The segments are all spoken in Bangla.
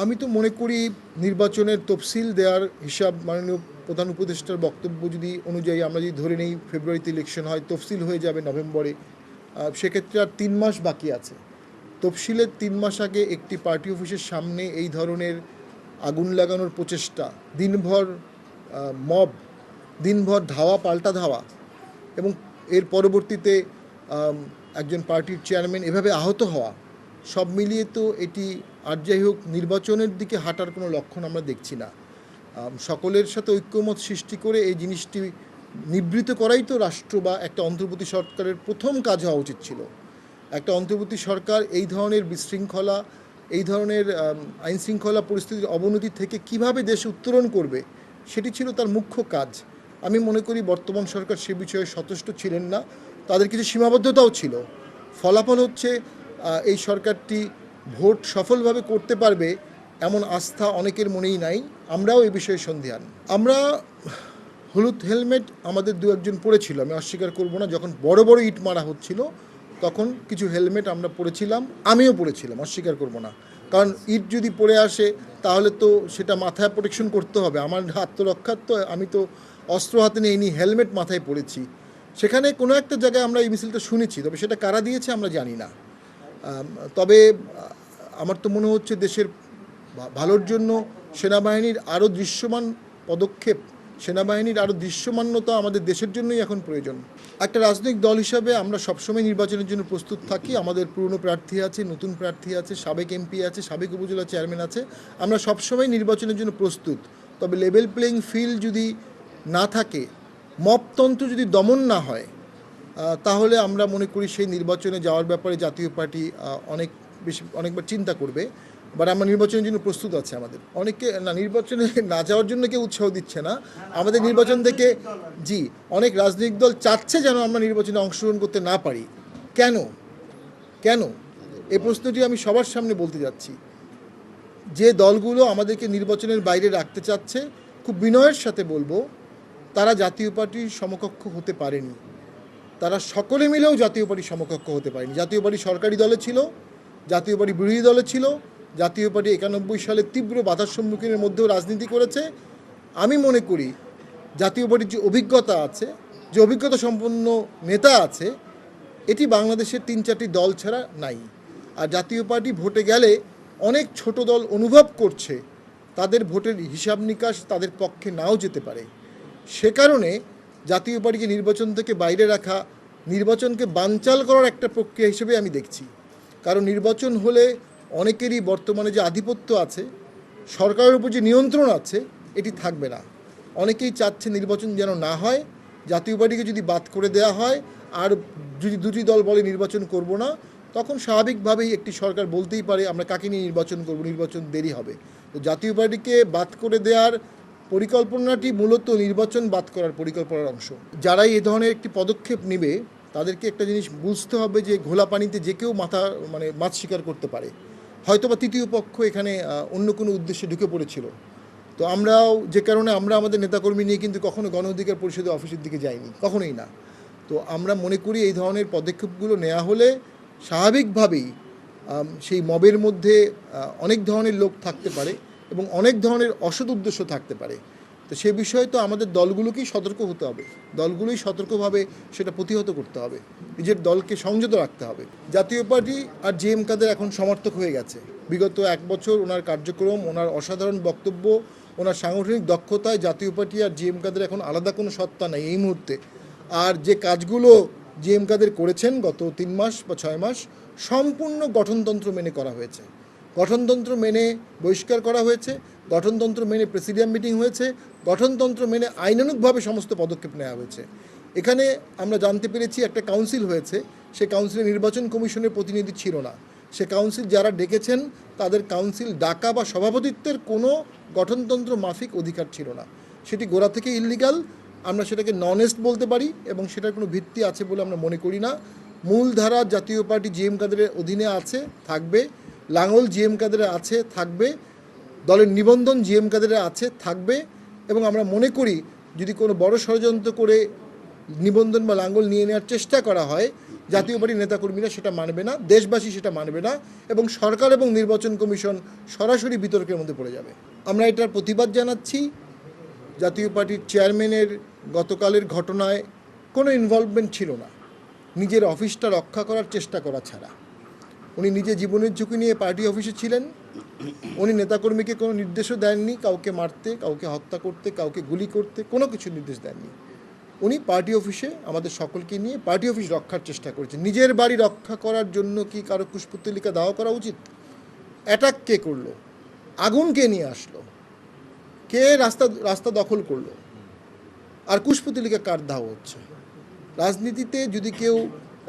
আমি তো মনে করি নির্বাচনের তফসিল দেওয়ার হিসাব মাননীয় প্রধান উপদেষ্টার বক্তব্য যদি অনুযায়ী আমরা যদি ধরে নিই ফেব্রুয়ারিতে ইলেকশন হয়, তফসিল হয়ে যাবে নভেম্বরে, সেক্ষেত্রে আর 3 মাস বাকি আছে। তফসিলের 3 মাস আগে একটি পার্টি অফিসের সামনে এই ধরনের আগুন লাগানোর প্রচেষ্টা, দিনভর মব, দিনভর ধাওয়া পাল্টা ধাওয়া, এবং এর পরবর্তীতে একজন পার্টির চেয়ারম্যান এভাবে আহত হওয়া, সব মিলিয়ে তো এটি আর যাই হোক নির্বাচনের দিকে হাঁটার কোনো লক্ষণ আমরা দেখছি না। সকলের সাথে ঐক্যমত সৃষ্টি করে এই জিনিসটি নিবৃত করাই তো রাষ্ট্র বা একটা অন্তর্বর্তী সরকারের প্রথম কাজ হওয়া উচিত ছিল। একটা অন্তর্বর্তী সরকার এই ধরনের বিশৃঙ্খলা, এই ধরনের আইনশৃঙ্খলা পরিস্থিতির অবনতি থেকে কিভাবে দেশ উত্তরণ করবে, সেটি ছিল তার মুখ্য কাজ। আমি মনে করি বর্তমান সরকার সে বিষয়ে সচেষ্ট ছিলেন না, তাদের কিছু সীমাবদ্ধতাও ছিল। ফলাফল হচ্ছে এই সরকারটি ভোট সফলভাবে করতে পারবে এমন আস্থা অনেকের মনেই নাই। আমরাও এই বিষয়ে সন্দিহান। আমরা হলুদ হেলমেট আমাদের দু একজন পরেছিল, আমি অস্বীকার করব না। যখন বড় বড় ইট মারা হচ্ছিল তখন কিছু হেলমেট আমরা পরেছিলাম, আমিও পরেছিলাম, অস্বীকার করব না। কারণ ইট যদি পড়ে আসে তাহলে তো সেটা মাথায় প্রোটেকশন করতে হবে। আমার আত্মরক্ষার তো আমি তো অস্ত্র হাতে নিয়ে নি, হেলমেট মাথায় পরেছি। সেখানে কোনো একটা জায়গায় আমরা এই মিছিলটা শুনেছি, তবে সেটা কারা দিয়েছে আমরা জানি না। তবে আমার তো মনে হচ্ছে দেশের ভালোর জন্য সেনাবাহিনীর আরও দৃশ্যমান পদক্ষেপ, সেনাবাহিনীর আরও দৃশ্যমানতা আমাদের দেশের জন্যই এখন প্রয়োজন। একটা রাজনৈতিক দল হিসাবে আমরা সবসময় নির্বাচনের জন্য প্রস্তুত থাকি। আমাদের পুরনো প্রার্থী আছে, নতুন প্রার্থী আছে, সাবেক এমপি আছে, সাবেক উপজেলা চেয়ারম্যান আছে। আমরা সবসময় নির্বাচনের জন্য প্রস্তুত। তবে লেভেল প্লেয়িং ফিল্ড যদি না থাকে, মপতন্ত্র যদি দমন না হয়, তাহলে আমরা মনে করি সেই নির্বাচনে যাওয়ার ব্যাপারে জাতীয় পার্টি অনেকবার চিন্তা করবে। বাট আমরা নির্বাচনের জন্য প্রস্তুত আছে। আমাদের অনেকে না, নির্বাচনে না যাওয়ার জন্য কেউ উৎসাহ দিচ্ছে না আমাদের নির্বাচন থেকে। অনেক রাজনৈতিক দল চাচ্ছে যেন আমরা নির্বাচনে অংশগ্রহণ করতে না পারি। কেন কেন এই প্রশ্নটি আমি সবার সামনে বলতে যাচ্ছি। যে দলগুলো আমাদেরকে নির্বাচনের বাইরে রাখতে চাচ্ছে, খুব বিনয়ের সাথে বলবো, তারা জাতীয় পার্টির সমকক্ষ হতে পারেনি। তারা সকলে মিলেও জাতীয় পার্টির সমকক্ষ হতে পারেনি। জাতীয় পার্টি সরকারি দলে ছিল, জাতীয় পার্টি বিরোধী দলে ছিল, জাতীয় পার্টি 91 সালে তীব্র বাধার সম্মুখীনের মধ্যেও রাজনীতি করেছে। আমি মনে করি জাতীয় পার্টির যে অভিজ্ঞতা আছে, যে অভিজ্ঞতা সম্পন্ন নেতা আছে, এটি বাংলাদেশের 3-4টি দল ছাড়া নাই। আর জাতীয় পার্টি ভোটে গেলে অনেক ছোট দল অনুভব করছে তাদের ভোটের হিসাব নিকাশ তাদের পক্ষে নাও যেতে পারে। সে কারণে জাতীয় পার্টিকে নির্বাচন থেকে বাইরে রাখা নির্বাচনকে বানচাল করার একটা প্রক্রিয়া হিসেবে আমি দেখছি। কারণ নির্বাচন হলে অনেকেরই বর্তমানে যে আধিপত্য আছে, সরকারের উপর যে নিয়ন্ত্রণ আছে, এটি থাকবে না। অনেকেই চাচ্ছে নির্বাচন যেন না হয়। জাতীয় পার্টিকে যদি বাদ করে দেওয়া হয়, আর যদি দুটি দল বলে নির্বাচন করব না, তখন স্বাভাবিকভাবেই একটি সরকার বলতেই পারে আমরা কাকে নিয়ে নির্বাচন করব, নির্বাচন দেরি হবে। তো জাতীয় পার্টিকে বাদ করে দেওয়ার পরিকল্পনাটি মূলত নির্বাচন বাদ করার পরিকল্পনার অংশ। যারাই এ ধরনের একটি পদক্ষেপ নেবে তাদেরকে একটা জিনিস বুঝতে হবে যে ঘোলা পানিতে যে কেউ মাছ শিকার করতে পারে। হয়তোবা তৃতীয় পক্ষ এখানে অন্য কোনো উদ্দেশ্যে ঢুকে পড়েছিল। তো আমরাও যে কারণে আমরা আমাদের নেতাকর্মী নিয়ে কিন্তু কখনো গণ অধিকার পরিষদের অফিসের দিকে যাইনি, কখনোই না। তো আমরা মনে করি এই ধরনের পদক্ষেপগুলো নেওয়া হলে স্বাভাবিকভাবেই সেই মবের মধ্যে অনেক ধরনের লোক থাকতে পারে এবং অনেক ধরনের অসৎ উদ্দেশ্য থাকতে পারে। তো সে বিষয়ে তো আমাদের দলগুলোকেই সতর্ক হতে হবে, দলগুলোই সতর্কভাবে সেটা প্রতিহত করতে হবে, নিজের দলকে সংযত রাখতে হবে। জাতীয় পার্টি আর জেএম কাদের এখন সমর্থক হয়ে গেছে। বিগত 1 বছর ওনার কার্যক্রম, ওনার অসাধারণ বক্তব্য, ওনার সাংগঠনিক দক্ষতায় জাতীয় পার্টি আর জেএম কাদের এখন আলাদা কোনো সত্তা নেই এই মুহূর্তে। আর যে কাজগুলো জেএম কাদের করেছেন গত 3 মাস বা 6 মাস, সম্পূর্ণ গঠনতন্ত্র মেনে করা হয়েছে। গঠনতন্ত্র মেনে বহিষ্কার করা হয়েছে, গঠনতন্ত্র মেনে প্রেসিডিয়াম মিটিং হয়েছে, গঠনতন্ত্র মেনে আইনানুগভাবে সমস্ত পদক্ষেপ নেওয়া হয়েছে। এখানে আমরা জানতে পেরেছি একটা কাউন্সিল হয়েছে, সে কাউন্সিলে নির্বাচন কমিশনের প্রতিনিধি ছিল না। সে কাউন্সিল যারা ডেকেছেন তাদের কাউন্সিল ডাকা বা সভাপতিত্বের কোনো গঠনতন্ত্র মাফিক অধিকার ছিল না। সেটি গোড়া থেকে ইললিগাল। আমরা সেটাকে ননেস্ট বলতে পারি এবং সেটার কোনো ভিত্তি আছে বলে আমরা মনে করি না। মূলধারা জাতীয় পার্টি জেএম কাদেরের অধীনে আছে, থাকবে। লাঙ্গল জেএম কাদেরের আছে, থাকবে। দলের নিবন্ধন জেএম কাদেরের আছে, থাকবে। এবং আমরা মনে করি যদি কোনো বড় ষড়যন্ত্র করে নিবন্ধন বা লাঙ্গল নিয়ে নেওয়ার চেষ্টা করা হয়, জাতীয় পার্টির নেতাকর্মীরা সেটা মানবে না, দেশবাসী সেটা মানবে না, এবং সরকার এবং নির্বাচন কমিশন সরাসরি বিতর্কের মধ্যে পড়ে যাবে। আমরা এটার প্রতিবাদ জানাচ্ছি। জাতীয় পার্টির চেয়ারম্যানের গতকালের ঘটনায় কোনো ইনভলভমেন্ট ছিল না, নিজের অফিসটা রক্ষা করার চেষ্টা করা ছাড়া। উনি নিজে জীবনের ঝুঁকি নিয়ে পার্টি অফিসে ছিলেন। উনি নেতাকর্মীকে কোনো নির্দেশও দেননি কাউকে মারতে, কাউকে হত্যা করতে, কাউকে গুলি করতে, কোনো কিছু নির্দেশ দেননি। উনি পার্টি অফিসে আমাদের সকলকে নিয়ে পার্টি অফিস রক্ষার চেষ্টা করেছেন। নিজের বাড়ি রক্ষা করার জন্য কি কারো কুশপুত্তলিকা দাওয়া করা উচিত? অ্যাটাক কে করলো? আগুন কে নিয়ে আসলো? কে রাস্তা দখল করলো? আর কুশপুত্তলিকা কার দাও হচ্ছে? রাজনীতিতে যদি কেউ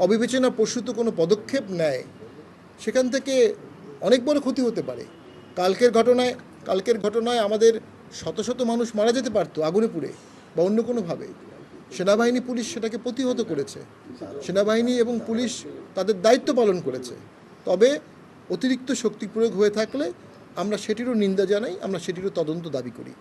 অবিবেচনা প্রসূত কোনো পদক্ষেপ নেয়, সেখান থেকে অনেক বড় ক্ষতি হতে পারে। কালকের ঘটনায় আমাদের শত শত মানুষ মারা যেতে পারতো আগুনে পুড়ে বা অন্য কোনোভাবে। সেনাবাহিনী, পুলিশ সেটাকে প্রতিহত করেছে। সেনাবাহিনী এবং পুলিশ তাদের দায়িত্ব পালন করেছে। তবে অতিরিক্ত শক্তি প্রয়োগ হয়ে থাকলে আমরা সেটিরও নিন্দা জানাই, আমরা সেটিরও তদন্ত দাবি করি।